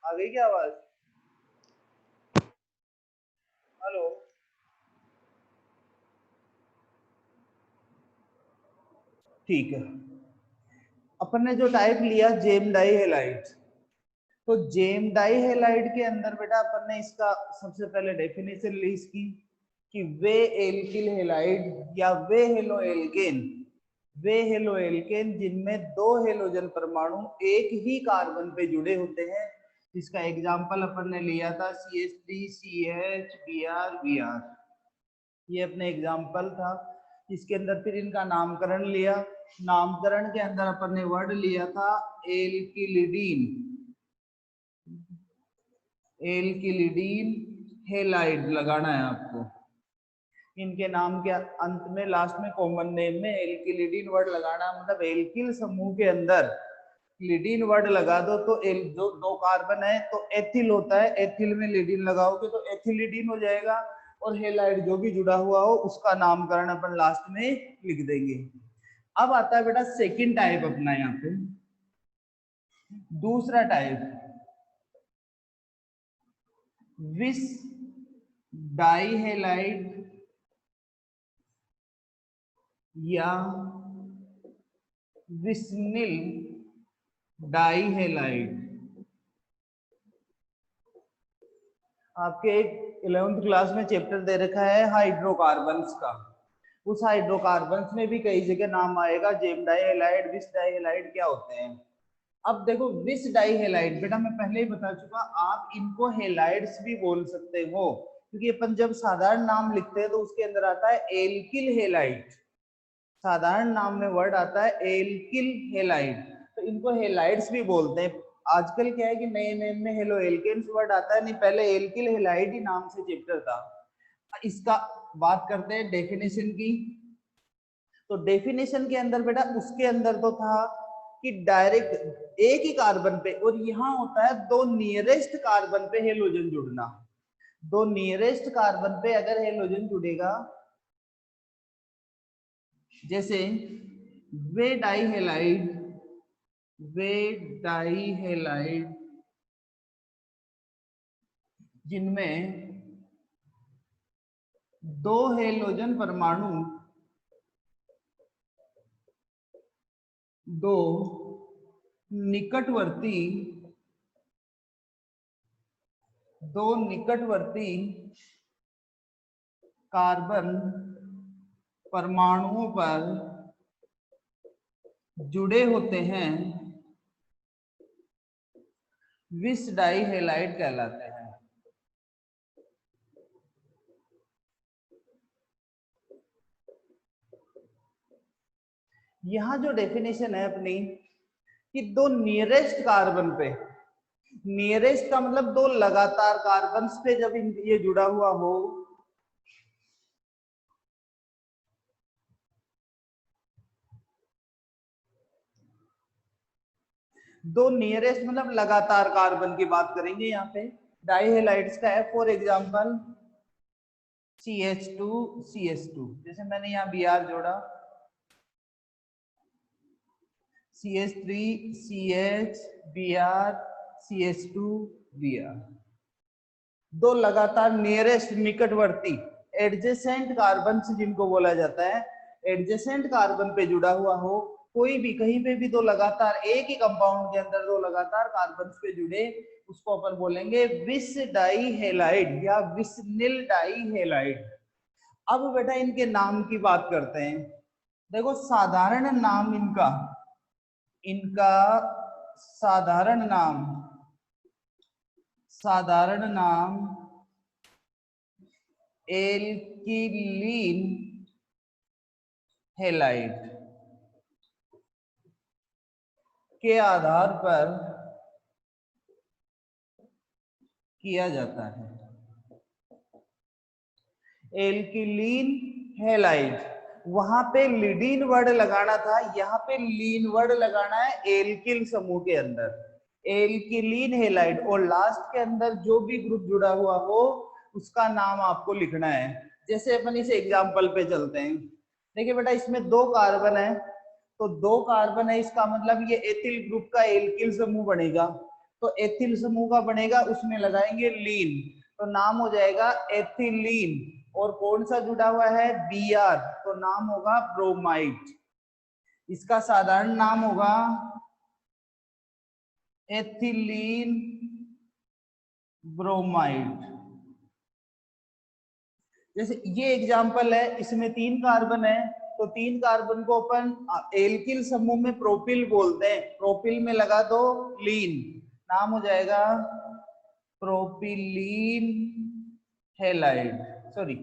आ गई क्या आवाज? हेलो। ठीक है, अपन ने जो टाइप लिया जेम डाई हेलाइड, तो जेम डाई हेलाइड के अंदर बेटा अपन ने इसका सबसे पहले डेफिनेशन ली इसकी कि वे एल्किल हेलाइड या वे हेलो एल्केन जिनमें दो हेलोजन परमाणु एक ही कार्बन पे जुड़े होते हैं, जिसका एग्जांपल अपन ने लिया था CH3 CH Br। ये अपने एग्जाम्पल था। इसके अंदर फिर इनका नामकरण लिया। नामकरण के अंदर अपन ने वर्ड लिया था एल्किलिडीन। एल्किलिडीन हेलाइड लगाना है आपको। इनके नाम के अंत में लास्ट में कॉमन नेम में एल्किलिडीन वर्ड लगाना, मतलब एल्किल समूह के अंदर लिडीन वर्ड लगा दो तो जो दो कार्बन है तो एथिल होता है, एथिल में लिडीन लगाओगे तो एथिलिडीन हो जाएगा, और हेलाइड जो भी जुड़ा हुआ हो उसका नामकरण अपन लास्ट में लिख देंगे। अब आता है बेटा सेकंड टाइप अपना, यहाँ पे दूसरा टाइप विस डाइहेलाइड या विस्निल डाइहेलाइड। आपके 11th क्लास में चैप्टर दे रखा है हाइड्रोकार्बन्स का। उस हाइड्रोकार्बन्स में भी कई जगह नाम आएगा, जेम डाइहेलाइड, विस डाइहेलाइड क्या होते हैं। अब देखो विस डाइहेलाइड बेटा मैं पहले ही बता चुका, आप इनको हेलाइड्स भी बोल सकते हो, क्योंकि अपन जब साधारण नाम लिखते हैं तो उसके अंदर आता है एल्किल हेलाइड। साधारण नाम में वर्ड आता है एल्किल हेलाइड, तो इनको हेलाइड्स भी बोलते हैं। आजकल क्या है कि नए नेम में हेलो एल्केन्स वर्ड आता है, नहीं पहले एल्किल हेलाइड ही नाम से चैप्टर था। इसका बात करते हैं डेफिनेशन की। तो डेफिनेशन के अंदर बेटा उसके अंदर तो था कि डायरेक्ट एक ही कार्बन पे, और यहां होता है दो नियरेस्ट कार्बन पे हेलोजन जुड़ना। दो नियरेस्ट कार्बन पे अगर हेलोजन जुड़ेगा, जैसे वे डाइहेलाइड जिनमें दो हेलोजन परमाणु दो निकटवर्ती कार्बन परमाणुओं पर जुड़े होते हैं, विस डाइहेलाइड कहलाते हैं। यहां जो डेफिनेशन है अपनी कि दो नियरेस्ट कार्बन पे, नियरेस्ट का मतलब दो लगातार कार्बन पे जब ये जुड़ा हुआ हो, दो नियरेस्ट मतलब लगातार कार्बन की बात करेंगे यहाँ पे। डाइहेलाइड्स का है फॉर एग्जांपल CH2 CH2, जैसे मैंने यहाँ Br जोड़ा, CH3 CH Br CH2 Br, दो लगातार नियरेस्ट निकटवर्ती एडजेसेंट कार्बन जिनको बोला जाता है, एडजेसेंट कार्बन पे जुड़ा हुआ हो, कोई भी कहीं पे भी दो लगातार एक ही कंपाउंड के अंदर दो लगातार कार्बन पे जुड़े, उसको अपन बोलेंगे विस डाइहेलाइड या विस्निल डाइहेलाइड। अब बेटा इनके नाम की बात करते हैं। देखो साधारण नाम इनका इनका साधारण नाम एल्किलीन हेलाइड के आधार पर किया जाता है। एल्किलीन हेलाइड, वहां पे लिडीन वर्ड लगाना था, यहाँ पे लीन वर्ड लगाना है एल्किल समूह के अंदर, एल्किलीन हेलाइड, और लास्ट के अंदर जो भी ग्रुप जुड़ा हुआ हो उसका नाम आपको लिखना है। जैसे अपन इस एग्जांपल पे चलते हैं। देखिए बेटा इसमें दो कार्बन है, तो दो कार्बन है, इसका मतलब ये एथिल ग्रुप का एल्किल समूह बनेगा। तो एथिल समूह का बनेगा, उसमें लगाएंगे लीन, तो नाम हो जाएगा एथिलीन। और कौन सा जुड़ा हुआ है, Br, तो नाम होगा ब्रोमाइड। इसका साधारण नाम होगा एथिलीन ब्रोमाइड। जैसे ये एग्जांपल है, इसमें 3 कार्बन है, तो 3 कार्बन को अपन एल्किल समूह में प्रोपिल बोलते हैं, प्रोपिल में लगा दो लीन, नाम हो जाएगा propylene halide, sorry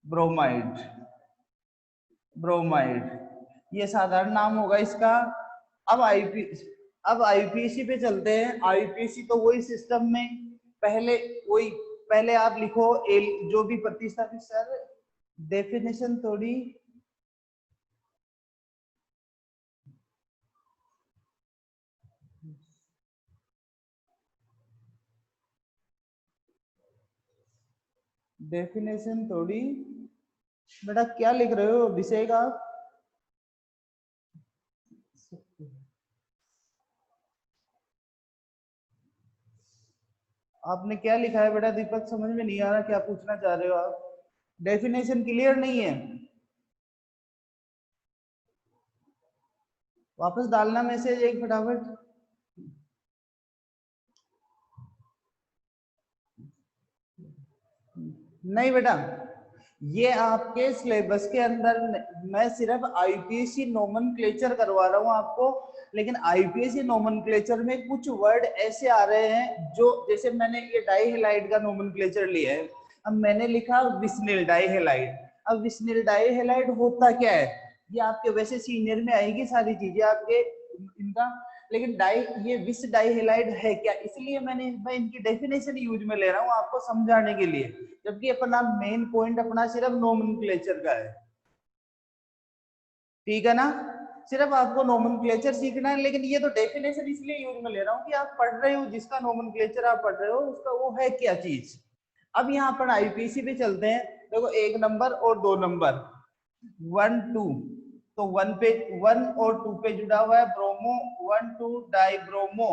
bromide, bromide, ये साधारण नाम होगा इसका। अब आईपीएसी पे चलते हैं। आईपीएसी तो वही सिस्टम में पहले आप लिखो जो भी प्रतिस्थापित, सर डेफिनेशन थोड़ी बेटा क्या लिख रहे हो विषय का, आपने क्या लिखा है बेटा दीपक, समझ में नहीं आ रहा क्या पूछना चाह रहे हो आप, डेफिनेशन क्लियर नहीं है, वापस डालना मैसेज एक फटाफट। नहीं बेटा, ये आपके सिलेबस के अंदर, मैं सिर्फ आईपीएसी नोमेनक्लेचर करवा रहा हूँ आपको, लेकिन आईपीएसी नोमेनक्लेचर में कुछ वर्ड ऐसे आ रहे हैं जो, जैसे मैंने ये डाइहेलाइड का नोमेनक्लेचर लिया है, अब मैंने लिखा विस्निल डाइहेलाइड। अब विस्निल डाइहेलाइड होता क्या है, ये आपके वैसे सीनियर में आएगी सारी चीजें आपके इनका, लेकिन ये विस डाइहेलाइड है क्या, इसलिए मैं इनकी डेफिनेशन यूज में ले रहा हूँ आपको समझाने के लिए, जबकि अपना मेन पॉइंट अपना सिर्फ नोमेनक्लेचर का है, ठीक है ना, सिर्फ आपको नोमेनक्लेचर सीखना है, लेकिन ये तो डेफिनेशन इसलिए यूज में ले रहा हूँ कि आप पढ़ रहे हो, जिसका नोमेनक्लेचर आप पढ़ रहे हो उसका वो है क्या चीज। अब यहाँ पर आईपीसी पे चलते हैं, देखो 1 नंबर और 2 नंबर 1 2, तो 1 और 2 पे जुड़ा हुआ है ब्रोमो, 1 2 डाई ब्रोमो,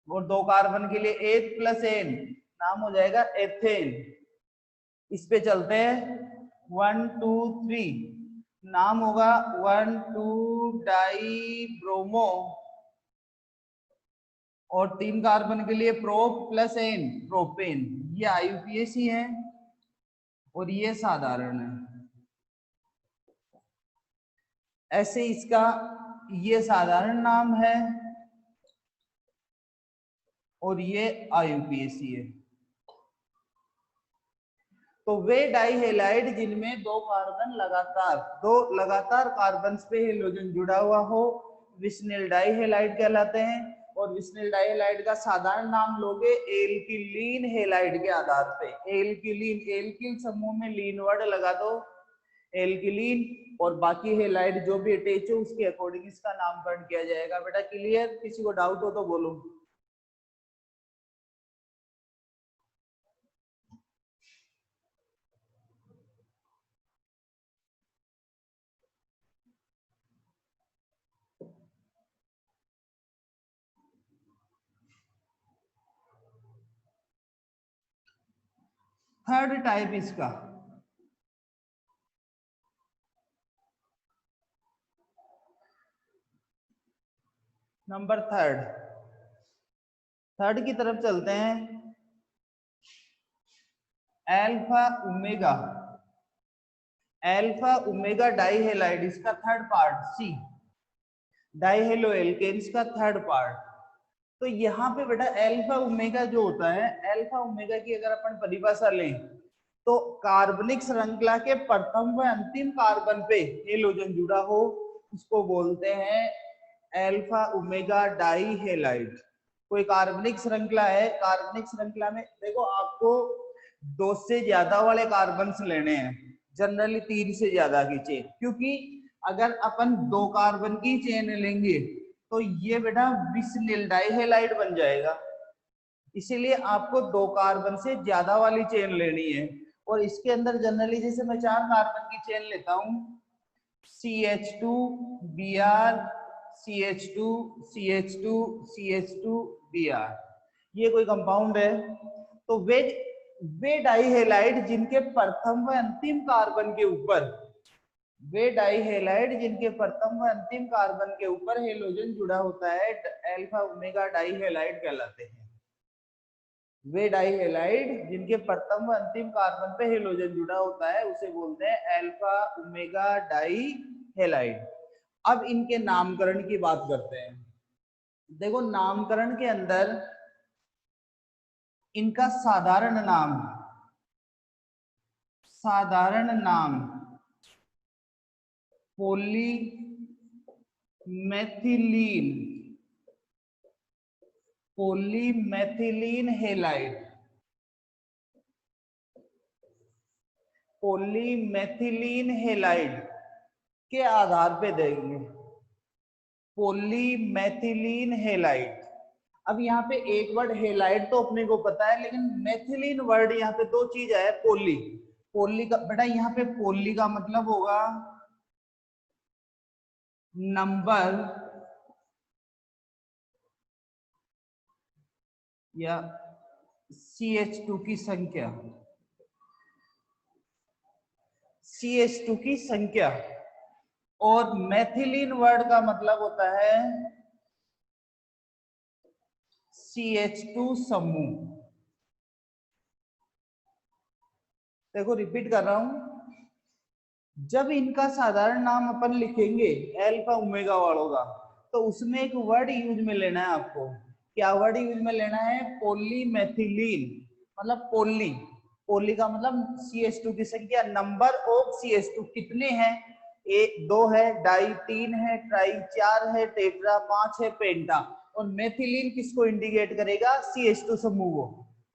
और 2 कार्बन के लिए एथ प्लस एन, नाम हो जाएगा एथेन। इस पे चलते हैं 1 2 3, नाम होगा 1 2 डाई ब्रोमो, और 3 कार्बन के लिए प्रोप प्लस एन, प्रोपेन। ये आईयूपीएसी है और ये साधारण है, ऐसे इसका ये साधारण नाम है और ये आईयूपीएसी है। तो वे डाइहेलाइड जिनमें दो लगातार कार्बन पे हेलोजन जुड़ा हुआ हो, विस्निल डाइहेलाइड कहलाते हैं। और विस्निल डाइहेलाइड का साधारण नाम लोगे एल्किलीन हेलाइड के आधार पे। एल्किलीन, एल्किल समूह में लीन वर्ड लगा दो एल्किलीन, और बाकी हेलाइड जो भी अटैच हो उसके अकॉर्डिंग इसका नामकरण किया जाएगा। बेटा क्लियर, किसी को डाउट हो तो बोलो। थर्ड टाइप इसका, नंबर थर्ड की तरफ चलते हैं। अल्फा ओमेगा डाइहेलाइड इसका थर्ड पार्ट, सी डाइहेलो एल्केन्स का थर्ड पार्ट। तो यहाँ पे बेटा अल्फा ओमेगा जो होता है, अल्फा ओमेगा की अगर अपन परिभाषा लें तो कार्बनिक श्रृंखला के प्रथम व अंतिम कार्बन पे हेलोजन जुड़ा हो उसको बोलते हैं अल्फा ओमेगा डाइहेलाइड। कोई कार्बनिक श्रृंखला है, कार्बनिक श्रृंखला में देखो आपको 2 से ज्यादा वाले कार्बन लेने हैं, जनरली 3 से ज्यादा की चेन, क्योंकि अगर अपन 2 कार्बन की चेन लेंगे तो ये बेटा विस्निल डाइहेलाइड बन जाएगा, इसीलिए आपको 2 कार्बन से ज्यादा वाली चेन लेनी है। और इसके अंदर जनरली जैसे मैं 4 कार्बन की चेन लेता हूं, CH2 Br CH2 CH2 CH2 Br, ये कोई कंपाउंड है। तो वे डाई हेलाइड जिनके प्रथम व अंतिम कार्बन के ऊपर, वे डाई हेलाइड जिनके प्रथम व अंतिम कार्बन के ऊपर हेलोजन जुड़ा होता है अल्फा ओमेगा डाई हेलाइड कहलाते हैं। वे डाई हेलाइड जिनके प्रथम व अंतिम कार्बन पे हेलोजन जुड़ा होता है उसे बोलते हैं अल्फा ओमेगा डाई हेलाइड। अब इनके नामकरण की बात करते हैं। देखो नामकरण के अंदर इनका साधारण नाम पॉलीमेथिलीन हेलाइड, पॉलीमेथिलीन हेलाइड के आधार पे देंगे। पॉलीमेथिलीन हेलाइड। अब यहाँ पे एक वर्ड हेलाइड तो अपने को पता है, लेकिन मेथिलीन वर्ड यहाँ पे दो चीज है। पोली का बेटा यहाँ पे पोली का मतलब होगा नंबर या CH2 की संख्या, CH2 की संख्या। और मेथिलीन वर्ड का मतलब होता है CH2 समूह। देखो रिपीट कर रहा हूं, जब इनका साधारण नाम अपन लिखेंगे अल्फा ओमेगा वालों का, तो उसमें एक वर्ड यूज में लेना है आपको। क्या वर्ड यूज में लेना है? पॉलीमेथिलीन। मतलब पोली का मतलब CH2 की संख्या, नंबर ऑफ CH2 कितने हैं? एक 2 है, डाई 3 है, ट्राई 4 है, टेट्रा 5 है, पेंटा। और मेथिलीन किसको इंडिकेट करेगा? CH2 समूह को।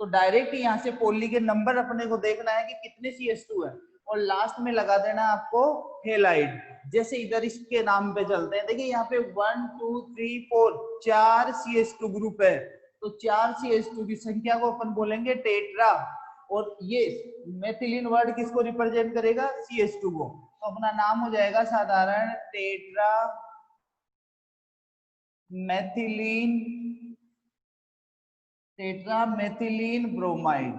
तो डायरेक्ट यहाँ से पोली के नंबर अपने को देखना है कि कितने CH2 है, और लास्ट में लगा देना है आपको हेलाइड। जैसे इधर इसके नाम पे चलते हैं, देखिए यहाँ पे 1 2 3 4 4 CH2 ग्रुप है, तो 4 CH2 की संख्या को अपन बोलेंगे टेट्रा। और ये मेथिलीन वर्ड किसको रिप्रेजेंट करेगा? CH2 को। तो अपना नाम हो जाएगा साधारण टेट्रा मेथिलीन ब्रोमाइड,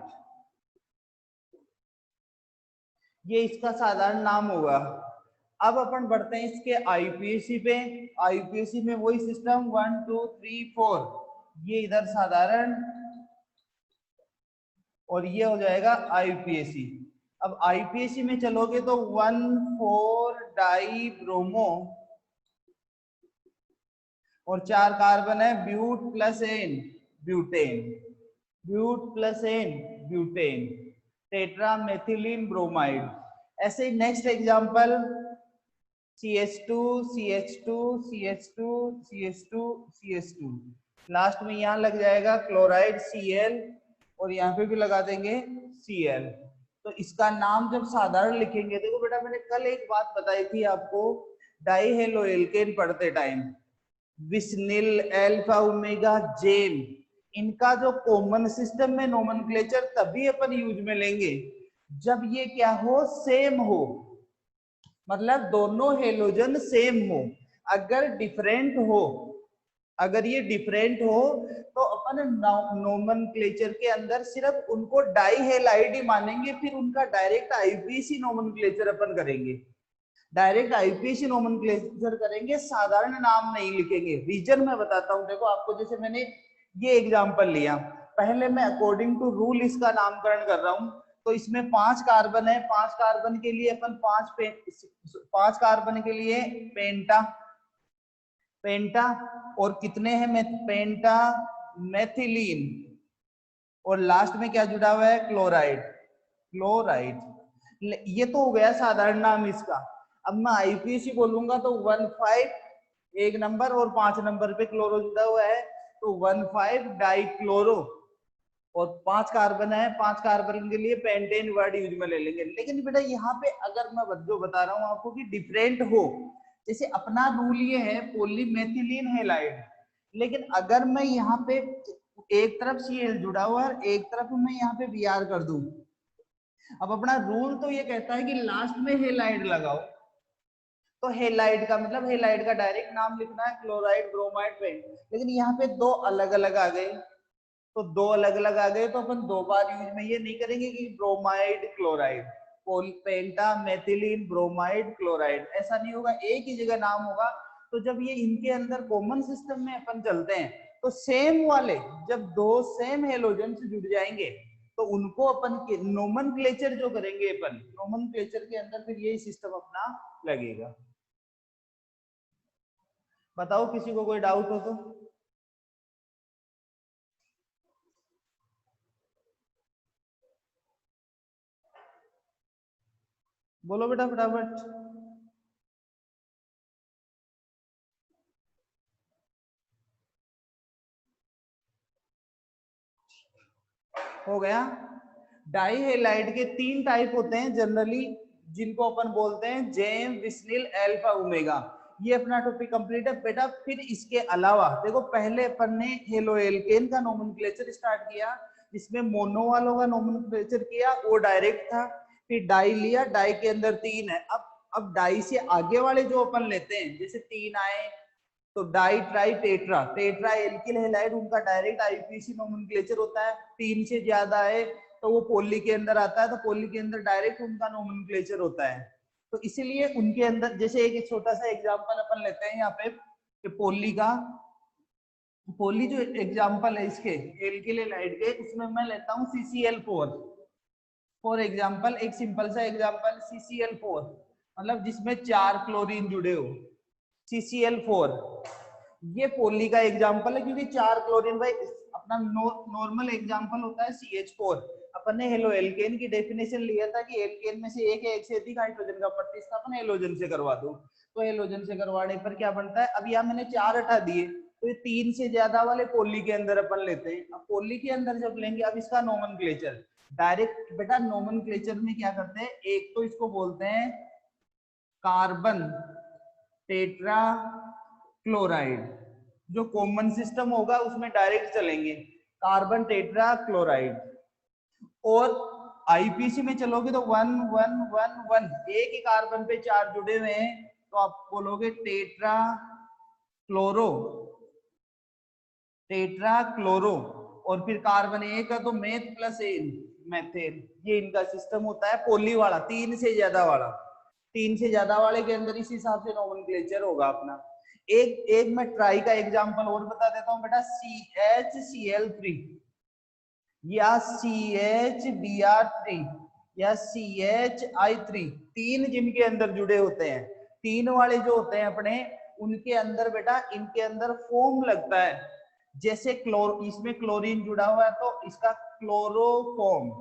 ये इसका साधारण नाम होगा। अब अपन बढ़ते हैं इसके आईपीएसी पे। आईपीएसी में वही सिस्टम 1 2 3 4, ये इधर साधारण और ये हो जाएगा आईपीएसी। अब आईपीएसी में चलोगे तो 1,4 डाई ब्रोमो और 4 कार्बन है, but plus n butane, but plus n butane, tetramethylene bromide. ऐसे ही next example CH2 CH2 CH2 CH2 CH2, last में यहाँ लग जाएगा क्लोराइड Cl, और यहाँ पे भी लगा देंगे Cl। तो इसका नाम जब साधारण लिखेंगे, देखो बेटा मैंने कल एक बात बताई थी आपको, डाई हेलो एल्केन पढ़ते टाइम, विस्निल, अल्फा ओमेगा, जेम, इनका जो कॉमन सिस्टम में नोमेनक्लेचर तभी अपन यूज में लेंगे जब ये क्या हो? सेम हो, मतलब दोनों हेलोजन सेम हो। अगर डिफरेंट हो, अगर ये डिफरेंट हो, तो अपन नोमेनक्लेचर के अंदर सिर्फ उनको डाई हेलाइड ही मानेंगे, फिर उनका डायरेक्ट आईपीसी नोमेनक्लेचर अपन करेंगे, डायरेक्ट आईपीसी नोमेनक्लेचर करेंगे, साधारण नाम नहीं लिखेंगे। रीजन मैं बताता हूं, देखो आपको, जैसे मैंने ये एग्जांपल लिया, पहले मैं अकॉर्डिंग टू रूल इसका नामकरण कर रहा हूं। तो इसमें 5 कार्बन है, 5 कार्बन के लिए अपन 5 कार्बन के लिए पेंटा, और कितने हैं? पेंटा मेथिलीन, और लास्ट में क्या जुड़ा हुआ है? क्लोराइड। ये तो हो गया साधारण नाम इसका। अब मैं आईपीसी बोलूंगा तो 1,5 एक नंबर और 5 नंबर पे क्लोरो जुड़ा हुआ है, तो 1,5 डाई क्लोरो, और 5 कार्बन है, 5 कार्बन के लिए पेंटेन वर्ड यूज में ले लेंगे। लेकिन बेटा यहाँ पे अगर मैं जो बता रहा हूँ आपको कि डिफरेंट हो, जैसे अपना रूल ये है पॉलीमेथिलीन हैलाइड, लेकिन अगर मैं यहाँ पे एक तरफ Cl जुड़ा हुआ है, एक तरफ मैं यहाँ पे Br कर दूं, अब अपना रूल तो ये कहता है कि लास्ट में हेलाइड लगाओ, तो हेलाइड का मतलब हेलाइड का डायरेक्ट नाम लिखना है क्लोराइड, ब्रोमाइड, पेंट। लेकिन यहाँ पे दो अलग अलग आ गए, तो दो अलग अलग आ गए तो अपन दो बार यूज में ये नहीं करेंगे कि ब्रोमाइड क्लोराइड, पेंटा मेथिलीन ब्रोमाइड क्लोराइड, ऐसा नहीं होगा, एक ही जगह नाम होगा। तो जब ये इनके अंदर कॉमन सिस्टम में अपन चलते हैं तो सेम वाले जब दो सेम हेलोजन से जुड़ जाएंगे तो उनको अपन के नोमेनक्लेचर जो करेंगे, अपन नोमेनक्लेचर के अंदर फिर यही सिस्टम अपना लगेगा। बताओ किसी को कोई डाउट हो तो। बोलो बेटा फटाफट। हो गया। डाई हेलाइड के तीन टाइप होते हैं जनरली, जिनको अपन बोलते हैं जेम, विस्निल, अल्फा, ओमेगा। ये अपना टॉपिक कंप्लीट है बेटा। फिर इसके अलावा देखो, पहले अपन ने हेलोएल्केन का नोमेनक्लेचर स्टार्ट किया, जिसमें मोनो वालों का नोमेनक्लेचर किया, वो डायरेक्ट था। फिर डाई लिया, डाई के अंदर तीन है। अब डाई से आगे वाले जो अपन लेते हैं, जैसे तीन आए तो di, tri, tetra, tetra alkyl halide, उनका डायरेक्ट आईपीसी नोमेनक्लेचर होता है। तीन से ज्यादा है तो वो पोली के अंदर आता है, तो पोली के अंदर डायरेक्ट उनका नोमेनक्लेचर होता है। तो इसीलिए उनके अंदर, जैसे एक छोटा सा एग्जांपल अपन लेते हैं यहाँ पे पोली का, पोली जो एग्जांपल है इसके एल्किल हैलाइड के, उसमें मैं लेता हूँ CCl4 फॉर एग्जांपल। एक सिंपल सा एग्जांपल CCl4, मतलब जिसमें 4 क्लोरीन जुड़े हो, CCl4 ये पोली का एग्जांपल है, क्योंकि 4 क्लोरीन भाई अपना नॉर्मल एग्जांपल होता है CH4। अपन ने हेलोएल्केन की डेफिनेशन लिया था कि एल्केन में से एक से अधिक हाइड्रोजन का प्रतिस्थापन हेलोजन से करवा दो, तो हेलोजन से करवाने पर क्या बनता है, अब यहाँ मैंने 4 हटा दिए, तो ये 3 से ज्यादा वाले पोली के अंदर अपन लेते हैं। अब पोली के अंदर जब लेंगे, अब इसका नोमेनक्लेचर डायरेक्ट बेटा, नोमेनक्लेचर में क्या करते हैं, एक तो इसको बोलते हैं कार्बन टेट्रा क्लोराइड, जो कॉमन सिस्टम होगा उसमें डायरेक्ट चलेंगे, कार्बन टेट्रा क्लोराइड। और आईपीसी में चलोगे तो 1 1 1 1, एक ही कार्बन पे 4 जुड़े हुए हैं, तो आप बोलोगे टेट्रा क्लोरो, टेट्रा क्लोरो। और फिर कार्बन एक है तो मेथ प्लस एन, मेथेन। ये इनका सिस्टम होता है पोली वाला, तीन से ज्यादा वाला। तीन से ज्यादा वाले के अंदर इस हिसाब से नोमेनक्लेचर होगा अपना। एक मैं ट्राई का एग्जांपल और बता देता हूँ बेटा, CHCl3 या CHBr3 या CHI3, तीन जिनके अंदर जुड़े होते हैं, तीन वाले जो होते हैं अपने, उनके अंदर बेटा, इनके अंदर फोम लगता है। जैसे इसमें क्लोरीन जुड़ा हुआ है तो इसका क्लोरोफॉर्म,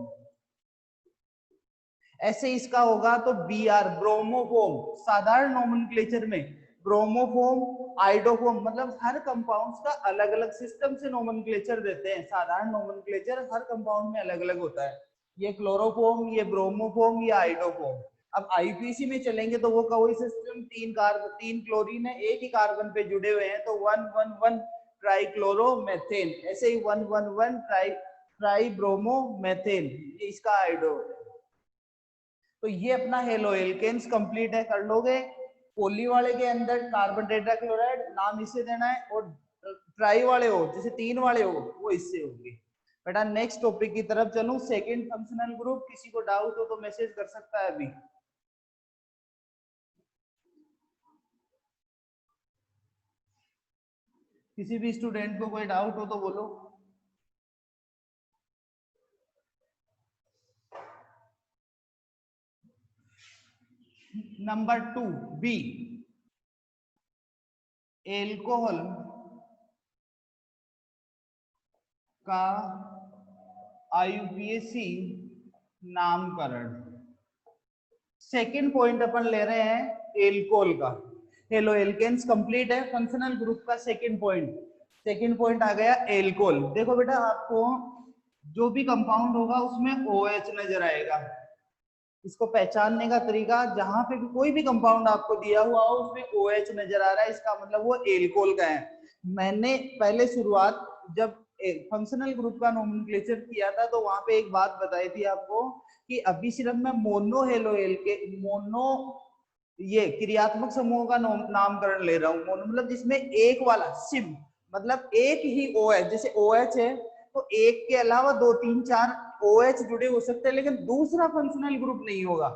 ऐसे इसका होगा तो Br ब्रोमोफोम। साधारण नोमेनक्लेचर में ब्रोमोफोम, आइडोफोम, मतलब हर कंपाउंड्स का अलग अलग सिस्टम से नोमेनक्लेचर देते हैं। साधारण नोमेनक्लेचर हर कंपाउंड में अलग अलग होता है, ये क्लोरोफोम, ये ब्रोमोफोम, ये आइडोफोम। अब आईपीसी में चलेंगे तो वो कोई सिस्टम, तीन क्लोरीन है, एक ही कार्बन पे जुड़े हुए हैं, तो 1 1 1 ट्राइक्लोरोमेथेन। ऐसे ही 1 1 1 ट्राइब्रोमोमेथेन, ये इसका आइडो। तो ये अपना हेलोएल्केन्स कंप्लीट है, कर लोगे। पोली वाले के अंदर कार्बन टेट्राक्लोराइड, नाम इससे देना है, और ट्राई वाले हो, जैसे तीन वाले हो, वो इससे होंगे। बेटा नेक्स्ट टॉपिक की तरफ चलूं, सेकंड फंक्शनल ग्रुप। किसी को डाउट हो तो मैसेज कर सकता है अभी। किसी भी स्टूडेंट को कोई डाउट हो तो बोलो। नंबर 2 बी, एल्कोहल का आईयूपीएसी नामकरण। सेकंड पॉइंट अपन ले रहे हैं एल्कोहल का। हेलोएल्केन्स कंप्लीट है, फंक्शनल ग्रुप का सेकंड पॉइंट। सेकंड पॉइंट आ गया एल्कोहल। देखो बेटा, आपको जो भी कंपाउंड होगा उसमें OH नजर आएगा। इसको पहचानने का तरीका, जहां पे भी कोई भी कंपाउंड आपको दिया हुआ हो उसमें OH नजर आ रहा है, इसका मतलब वो एल्कोहल का है। मैंने पहले शुरुआत जब फंक्शनल ग्रुप का नोमेनक्लेचर किया था तो वहां पे एक बात बताई थी आपको कि अभी सिर्फ मैं मोनो हेलोएल के मोनो ये क्रियात्मक समूहों का नामकरण ले रहा हूँ। मतलब जिसमें एक वाला सिम, मतलब एक ही ओ एच, जैसे ओ एच है तो एक के अलावा 2 3 4 ओ एच जुड़े हो सकते हैं, लेकिन दूसरा फंक्शनल ग्रुप नहीं होगा।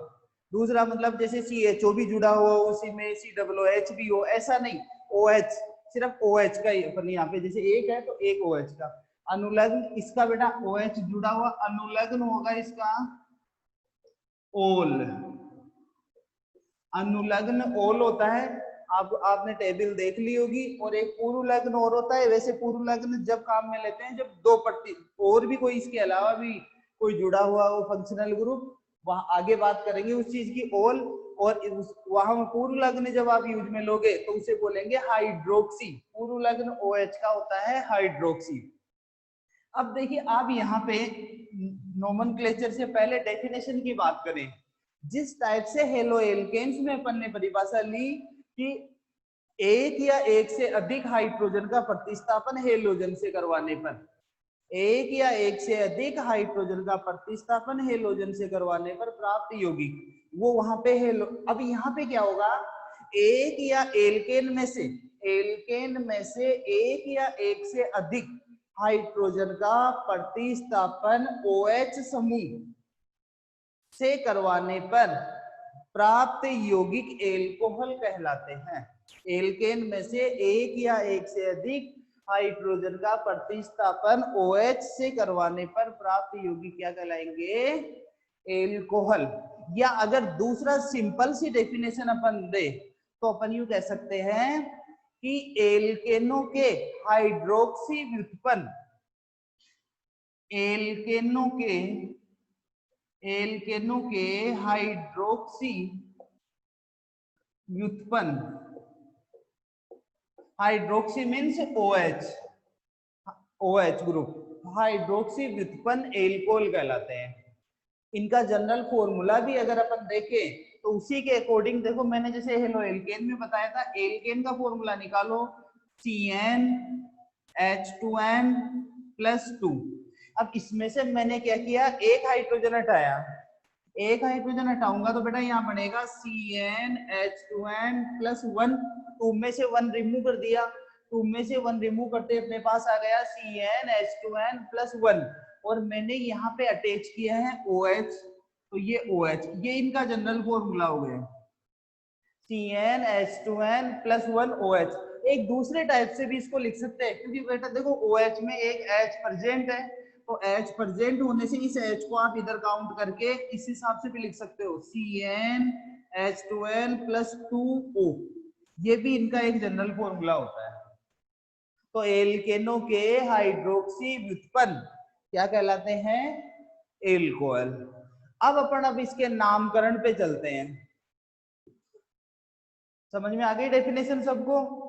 दूसरा मतलब जैसे सी एच ओ भी जुड़ा हुआ हो उसी में, सी डब्ल्यू एच भी हो, ऐसा नहीं। ओ एच, सिर्फ ओ एच का ही अपन यहाँ पे, जैसे एक है तो एक ओ एच का। अनुलग्न इसका बेटा ओ एच जुड़ा हुआ, अनुलग्न होगा इसका ओल। अनुलग्न ओल होता है, आपने टेबल देख ली होगी। और एक पूर्व लग्न और होता है। वैसे पूर्व लग्न जब काम में लेते हैं जब दो पट्टी और भी कोई इसके अलावा भी कोई जुड़ा हुआ हो फंक्शनल ग्रुप, वहां आगे बात करेंगे उस चीज की ओल। और वहां पूर्व लग्न जब आप यूज में लोगे तो उसे बोलेंगे हाइड्रोक्सी। पूर्व लग्न ओ एच का होता है हाइड्रोक्सी। अब देखिए आप यहाँ पे नोमेनक्लेचर से पहले डेफिनेशन की बात करें। जिस टाइप से हेलो एल्केन्स में अपन ने परिभाषा ली कि एक या एक से अधिक हाइड्रोजन का प्रतिस्थापन हेलोजन से करवाने पर, एक या एक से अधिक हाइड्रोजन का प्रतिस्थापन हेलोजन से करवाने पर प्राप्त यौगिक, वो वहां पे हेलो। अब यहाँ पे क्या होगा, एक या एल्केन में से, एल्केन में से एक या एक से अधिक हाइड्रोजन का प्रतिस्थापन OH समूह से करवाने पर प्राप्त यौगिक एल्कोहल कहलाते हैं। एल्केन में से एक या एक से अधिक हाइड्रोजन का प्रतिस्थापन OH से करवाने पर प्राप्त यौगिक क्या कहलाएंगे, एल्कोहल। या अगर दूसरा सिंपल सी डेफिनेशन अपन दे तो अपन यूं कह सकते हैं कि एल्केनों के हाइड्रोक्सी व्युत्पन्न, एल्केनों के हाइड्रोक्सी व्युत्पन्न, hydroxy means OH, OH group, hydroxy व्युत्पन्न एल्कोहल कहलाते हैं। इनका जनरल फॉर्मूला भी अगर अपन देखें तो उसी के अकॉर्डिंग, देखो मैंने जैसे हेलो एल्केन में बताया था, एल्केन का फॉर्मूला निकालो CnH2n+2। अब इसमें से मैंने क्या किया, एक हाइड्रोजन हटाया, एक हाइड्रोजन हटाऊंगा तो बेटा यहाँ बनेगा CnH2n+1। 2 में से 1 रिमूव कर दिया, 2 में से 1 रिमूव करते अपने पास आ गया CnH2n+1। और मैंने यहाँ पे अटैच किया है OH, तो ये OH, ये इनका जनरल फॉर्मूला हो गया CnH2n+1 OH। एक दूसरे टाइप से भी इसको लिख सकते हैं, क्योंकि बेटा देखो OH में एक H प्रेजेंट है, तो H प्रेजेंट होने से इस H को आप इधर काउंट करके इस हिसाब से भी लिख सकते हो CnH2n+2O। ये भी इनका एक जनरल फॉर्मूला होता है। तो एल्केनों के हाइड्रोक्सी व्युत्पन्न क्या कहलाते हैं, एल्कोहल। अब इसके नामकरण पे चलते हैं। समझ में आ गई डेफिनेशन सबको?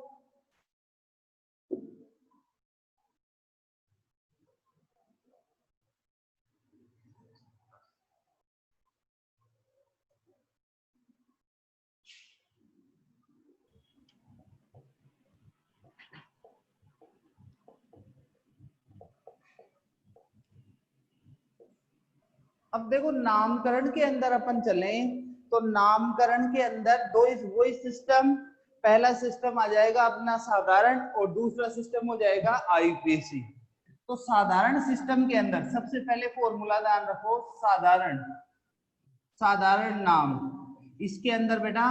अब देखो नामकरण के अंदर अपन चले तो नामकरण के अंदर वही सिस्टम, पहला सिस्टम आ जाएगा अपना साधारण और दूसरा सिस्टम हो जाएगा आईपीसी। तो साधारण सिस्टम के अंदर सबसे पहले फॉर्मूला ध्यान रखो, साधारण, साधारण नाम, इसके अंदर बेटा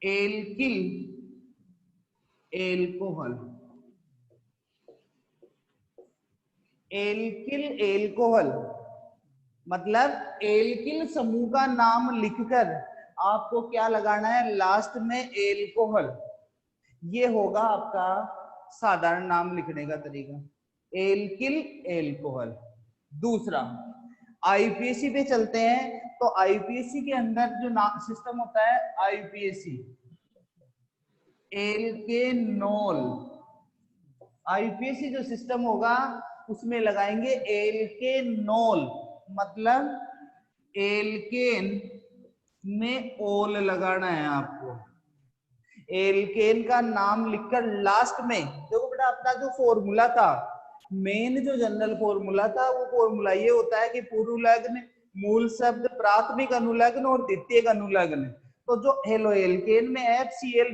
एल्किल एल्कोहल, एल्किल एल्कोहल मतलब एल्किल समूह का नाम लिखकर आपको क्या लगाना है, लास्ट में एल्कोहल। ये होगा आपका साधारण नाम लिखने का तरीका, एल्किल एल्कोहल। दूसरा आईपीएसी पे चलते हैं, तो आईपीएसी के अंदर जो नाम सिस्टम होता है आईपीएसी, एल्केनोल। आईपीएसी जो सिस्टम होगा उसमें लगाएंगे एल्केनोल, मतलब एल्केन में ओल लगाना है आपको। एल्केन का नाम लिखकर लास्ट में, देखो बेटा अपना जो फॉर्मूला था, मेन जो जनरल फॉर्मूला था वो फॉर्मूला ये होता है कि पूर्व लग्न मूल शब्द, प्राथमिक अनुलग्न और द्वितीयक अनुलग्न। तो जो हेलोएल्केन में HCl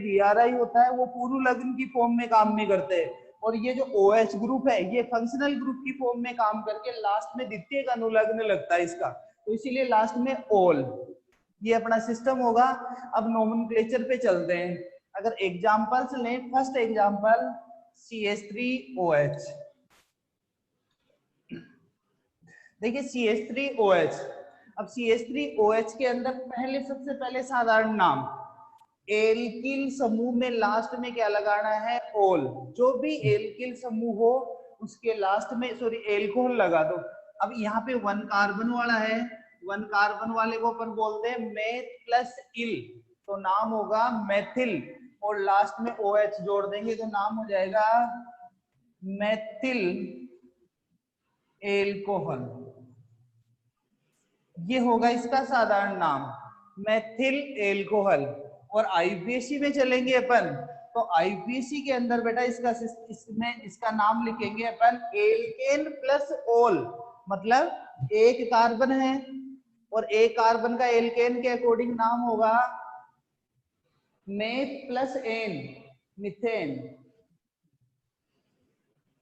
होता है वो पूर्वलग्न की फॉर्म में काम नहीं करते, और ये जो OH ग्रुप है ये फंक्शनल ग्रुप की फॉर्म में काम करके लास्ट में द्वितीयक अनुलग्न लगता है इसका, तो इसीलिए लास्ट में ओल। ये अपना सिस्टम होगा। अब नोमेनक्लेचर पे चलते हैं। अगर एग्जांपल्स लें, फर्स्ट एग्जांपल CH3OH। देखिए CH3OH, अब CH3OH के अंदर पहले सबसे पहले साधारण नाम, एल्किल समूह में लास्ट में क्या लगाना है, ओल। जो भी एल्किल समूह हो उसके लास्ट में सॉरी एल्कोहल लगा दो। अब यहाँ पे 1 कार्बन वाला है, 1 कार्बन वाले को अपन बोलते हैं मेथ प्लस इल, तो नाम होगा मेथिल, और लास्ट में OH जोड़ देंगे तो नाम हो जाएगा मेथिल एल्कोहल। ये होगा इसका साधारण नाम, मेथिल एल्कोहल। और आईपीएसी में चलेंगे अपन, तो आईपीएसी के अंदर बेटा इसमें इसका नाम लिखेंगे अपन एल्केन प्लस ओल, मतलब एक कार्बन है और एक कार्बन का एल्केन के अकॉर्डिंग नाम होगा मेथ प्लस एन, मिथेन।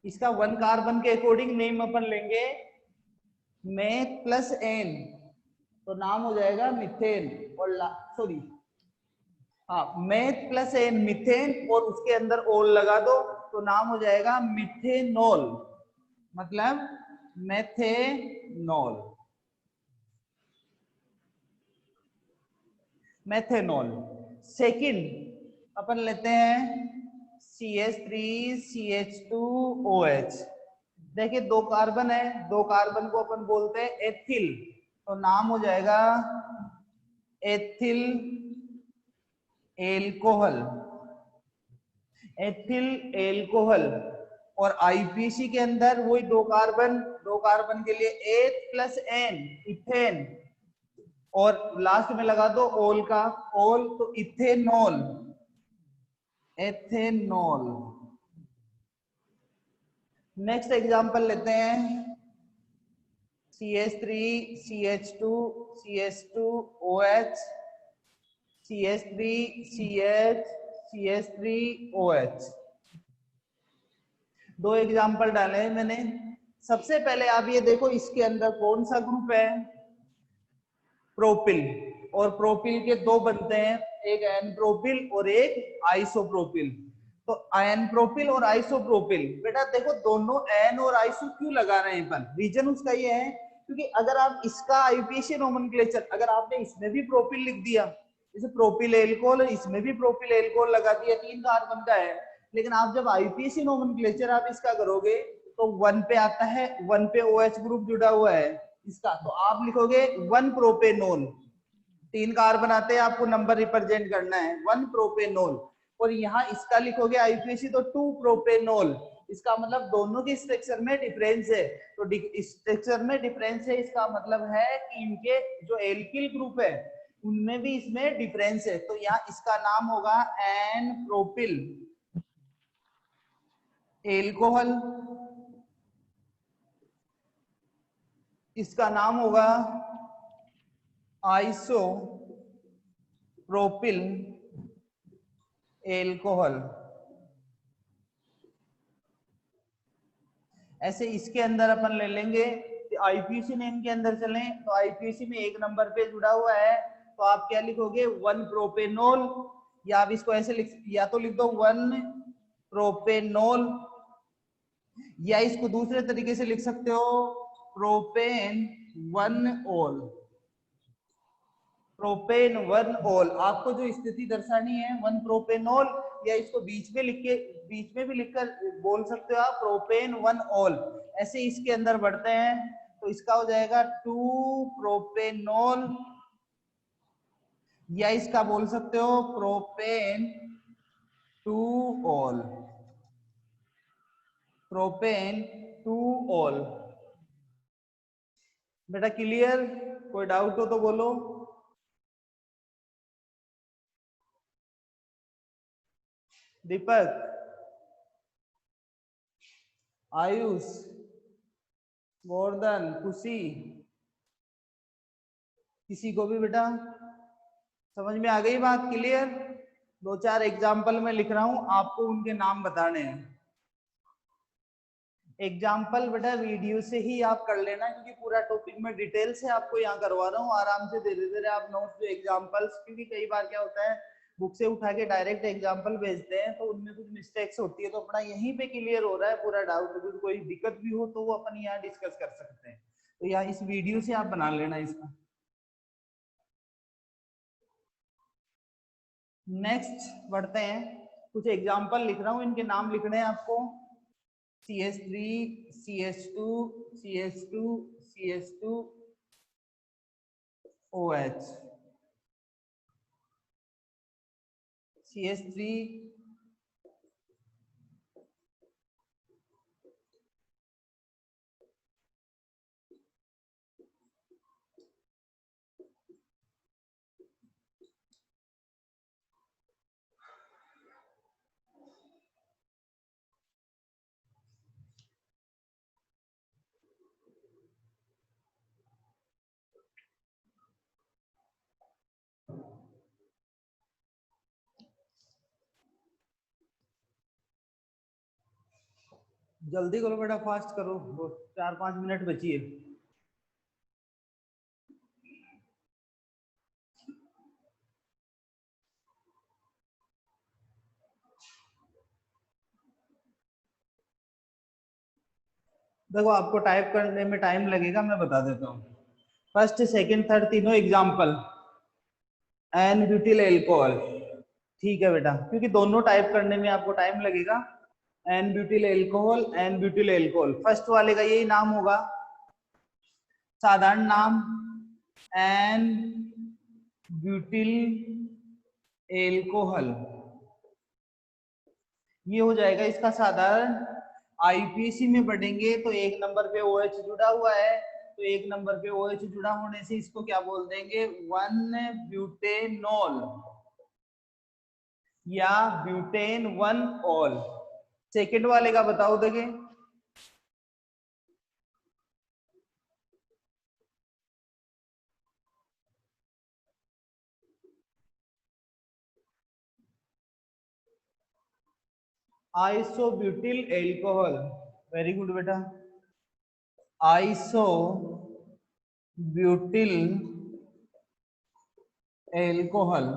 इसका 1 कार्बन के अकॉर्डिंग नेम अपन लेंगे मेथ प्लस एन, तो नाम हो जाएगा मिथेन। और सॉरी हाँ, मेथ प्लस एन मिथेन, और उसके अंदर ओल लगा दो तो नाम हो जाएगा मिथेनॉल, मतलब मेथेनॉल, मेथेनॉल। सेकंड अपन लेते हैं CH3CH2OH। देखिए 2 कार्बन है, 2 कार्बन को अपन बोलते हैं एथिल, तो नाम हो जाएगा एथिल एल्कोहल, एथिल एल्कोहल। और आईपीसी के अंदर वही 2 कार्बन, 2 कार्बन के लिए एथ प्लस एन, इथेन, और लास्ट में लगा दो ओल का ओल, तो इथेनॉल, एथेनॉल। नेक्स्ट एग्जांपल लेते हैं CH3CH2CH2OH, CH3CH CH3OH। 2 एग्जांपल डाले हैं मैंने। सबसे पहले आप ये देखो इसके अंदर कौन सा ग्रुप है, प्रोपिल, और प्रोपिल के 2 बनते हैं, एक एन प्रोपिल और एक आइसोप्रोपिल। तो एन प्रोपिल और आइसोप्रोपिल, बेटा देखो दोनों एन और आइसो क्यों लगा रहे हैं अपन, रीजन उसका ये है क्योंकि अगर आप इसका आईपीसी नोमेनक्लेचर अगर आपने इसमें भी प्रोपिल लिख दिया, जैसे प्रोपिल एल्कोहल, इसमें भी प्रोपिल एल्कोहल लगा दिया, 3 कार्बन का है, लेकिन आप जब आईपीसी नोमेनक्लेचर आप इसका करोगे तो 1 पे आता है, 1 पे OH ग्रुप जुड़ा हुआ है इसका, तो आप लिखोगे 1 प्रोपेनोल। 3 कार्बन आते हैं, आपको नंबर रिप्रेजेंट करना है 1 प्रोपेनोल, और यहाँ इसका लिखोगे आईपीसी तो 2 प्रोपेनोल। इसका मतलब दोनों के स्ट्रक्चर में डिफरेंस है, तो स्ट्रक्चर में डिफरेंस है इसका मतलब है कि इनके जो एल्किल ग्रुप है उनमें भी इसमें डिफरेंस है, तो यहाँ इसका नाम होगा एन प्रोपिल एल्कोहल, इसका नाम होगा आइसो प्रोपिल एल्कोहल। ऐसे इसके अंदर अपन ले लेंगे, आईपीसी नेम के अंदर चलें तो आईपीसी में 1 नंबर पे जुड़ा हुआ है, तो आप क्या लिखोगे 1 प्रोपेनोल, या आप इसको ऐसे लिख, या तो लिख दो 1 प्रोपेनोल, या इसको दूसरे तरीके से लिख सकते हो प्रोपेन 1 ओल, प्रोपेन 1 ओल। आपको जो स्थिति दर्शानी है 1 प्रोपेनोल, या इसको बीच में लिख के, बीच में भी लिखकर बोल सकते हो आप प्रोपेन 1 ओल। ऐसे इसके अंदर बढ़ते हैं तो इसका हो जाएगा 2 प्रोपेनोल, या इसका बोल सकते हो प्रोपेन 2 ओल, प्रोपेन 2 ओल। बेटा क्लियर, कोई डाउट हो तो बोलो। दीपक, आयुष, गोवर्धन, खुशी, किसी को भी बेटा समझ में आ गई बात? क्लियर? 2-4 एग्जाम्पल मैं लिख रहा हूं, आपको उनके नाम बताने हैं। एग्जाम्पल बेटा वीडियो से ही आप कर लेना, क्योंकि पूरा टॉपिक में डिटेल से आपको यहाँ करवा रहा हूँ। आराम से धीरे धीरे आप नोट्स जो एग्जाम्पल्स, क्योंकि कई बार क्या होता है बुक से उठा के डायरेक्ट एग्जाम्पल भेजते हैं तो उनमें कुछ मिस्टेक्स होती है, तो अपना यहीं पे क्लियर हो रहा है पूरा डाउट। अगर कोई दिक्कत भी हो तो वो अपन यहाँ डिस्कस कर सकते हैं। तो यहाँ इस वीडियो से आप बना लेना इसका। नेक्स्ट बढ़ते हैं, कुछ एग्जाम्पल लिख रहा हूँ, इनके नाम लिखने हैं आपको। CH3, CH2, CH2, CH2, OH, CH3, जल्दी करो बेटा, फास्ट करो, 4-5 मिनट बची है। देखो आपको टाइप करने में टाइम लगेगा, मैं बता देता हूँ। फर्स्ट सेकंड थर्ड तीनों एग्जाम्पल एन ब्यूटिल एल्कोहल, ठीक है बेटा, क्योंकि दोनों टाइप करने में आपको टाइम लगेगा। N butyl alcohol, n butyl alcohol, first वाले का यही नाम होगा, साधारण नाम एन ब्यूटिल एल्कोहल, ये हो जाएगा इसका साधारण। आईपीसी में पढ़ेंगे तो 1 नंबर पे OH जुड़ा हुआ है, तो 1 नंबर पे OH जुड़ा होने से इसको क्या बोल देंगे, 1 ब्यूटेनॉल या ब्यूटेन 1 ऑल। सेकेंड वाले का बताओ देखे। Iso butyl alcohol, very good बेटा, आइसो ब्यूटिल एल्कोहल।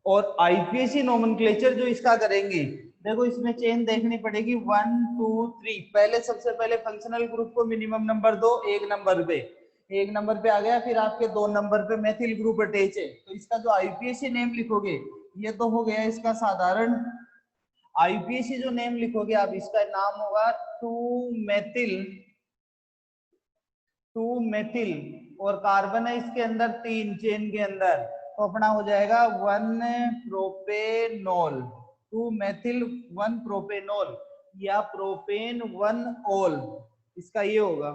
और आईपीएसी नोमेनक्लेचर जो इसका करेंगे, देखो इसमें चेन देखनी पड़ेगी 1 2 3। पहले सबसे पहले फंक्शनल ग्रुप को मिनिमम नंबर दो 1 नंबर पे, 1 नंबर पे आ गया, फिर आपके 2 नंबर पे मेथिल ग्रुप अटैच है, तो इसका जो आईपीएसी नेम लिखोगे ये तो हो गया इसका साधारण। आईपीएसी जो नेम लिखोगे आप, इसका नाम होगा 2 मेथिल, और कार्बन है इसके अंदर 3 चेन के अंदर, तो अपना हो जाएगा 1 प्रोपेनॉल, 2 मेथिल 1 प्रोपेनॉल या प्रोपेन 1 ऑल, इसका ये होगा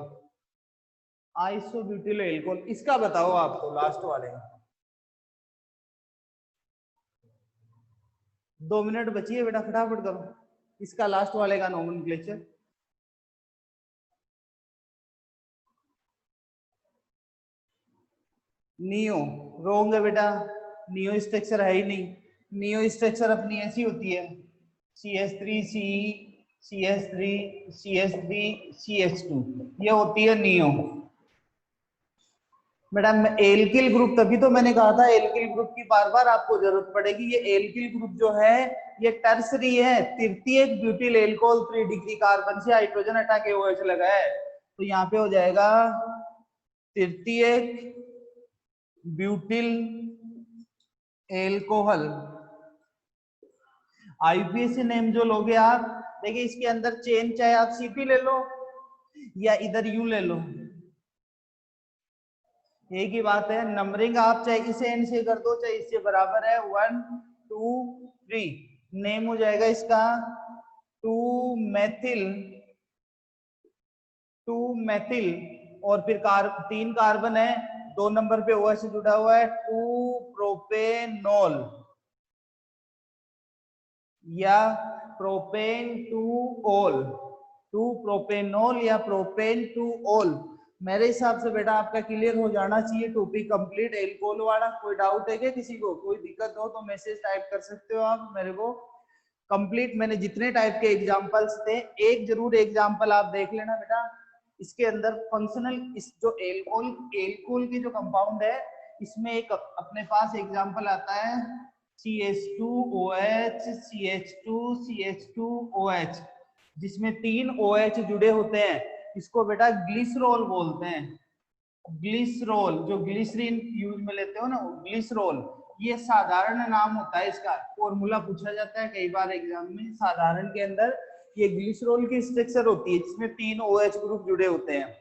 आइसोब्यूटिल एल्कोहल। इसका बताओ आपको लास्ट वाले का। 2 मिनट बची है बेटा, फटाफट करो इसका लास्ट वाले का नोमेनक्लेचर। नियो, रोंग है बेटा, नियो स्ट्रक्चर है ही नहीं। नियो स्ट्रक्चर अपनी ऐसी होती है, CH3 CH3 CH3 CH2, ये होती है नियो। मैडम एल्किल ग्रुप, तभी तो मैंने कहा था एल्किल ग्रुप की बार बार आपको जरूरत पड़ेगी। ये एल्किल ग्रुप जो है ये टर्सरी है, तृतीयक ब्यूटिल एल्कोहल 3 डिग्री कार्बन से हाइड्रोजन हटा के OH लगा है, तो यहाँ पे हो जाएगा तृतीयक ब्यूटिल एल्कोहल। आईपीएसी नेम जो लोगे आप, देखिए इसके अंदर चेन चाहे आप CP ले लो या इधर यू ले लो, एक ही बात है। नंबरिंग आप चाहे इसे एन से कर दो चाहे इससे बराबर है, 1 2 3। नेम हो जाएगा इसका 2 मेथिल, 2 मेथिल, और फिर 3 कार्बन है, 2 नंबर पे OH जुड़ा हुआ है, 2 प्रोपेनॉल या प्रोपेन 2 ऑल, 2 प्रोपेनॉल या प्रोपेन 2 ऑल। मेरे हिसाब से बेटा आपका क्लियर हो जाना चाहिए, टॉपिक कंप्लीट एल्कोहल वाला। कोई डाउट है क्या किसी को? कोई दिक्कत हो तो मैसेज टाइप कर सकते हो आप मेरे को। कंप्लीट मैंने जितने टाइप के एग्जांपल्स थे, एक जरूर एग्जांपल आप देख लेना बेटा। इसके अंदर फंक्शनल, इस जो एल्कोहल की जो कंपाउंड है, इसमें एक अपने पास एग्जांपल आता है CH2OH, CH2, CH2OH, जिसमें 3 OH जुड़े होते हैं। इसको बेटा ग्लिसरॉल बोलते हैं। ग्लिसरॉल, जो ग्लिसरीन यूज में लेते हो ना, ग्लिसरॉल, ये साधारण नाम होता है इसका। फॉर्मूला पूछा जाता है कई बार एग्जाम में। साधारण के अंदर ये ग्लिसरॉल की स्ट्रक्चर होती है, जिसमें 3 OH ग्रुप जुड़े होते हैं।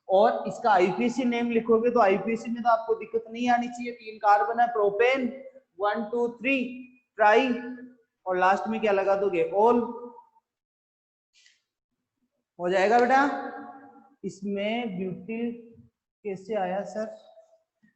और इसका आईपीसी नेम लिखोगे तो आईपीसी में तो आपको दिक्कत नहीं आनी चाहिए। 3 कार्बन है, प्रोपेन, 1 2 3 ट्राई, और लास्ट में क्या लगा दोगे? ऑल। हो जाएगा बेटा। इसमें ब्यूटिल कैसे आया सर?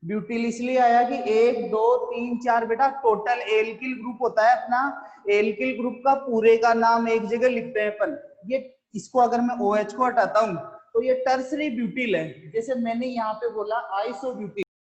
ब्यूटिल इसलिए आया कि 1 2 3 4 बेटा टोटल एल्किल ग्रुप होता है अपना। एल्किल ग्रुप का पूरे का नाम एक जगह लिखते हैं अपन। ये इसको अगर मैं OH को हटाता हूं तो ये टर्सरी ब्यूटिल है। जैसे मैंने यहाँ पे बोला आइसोब्यूटिल,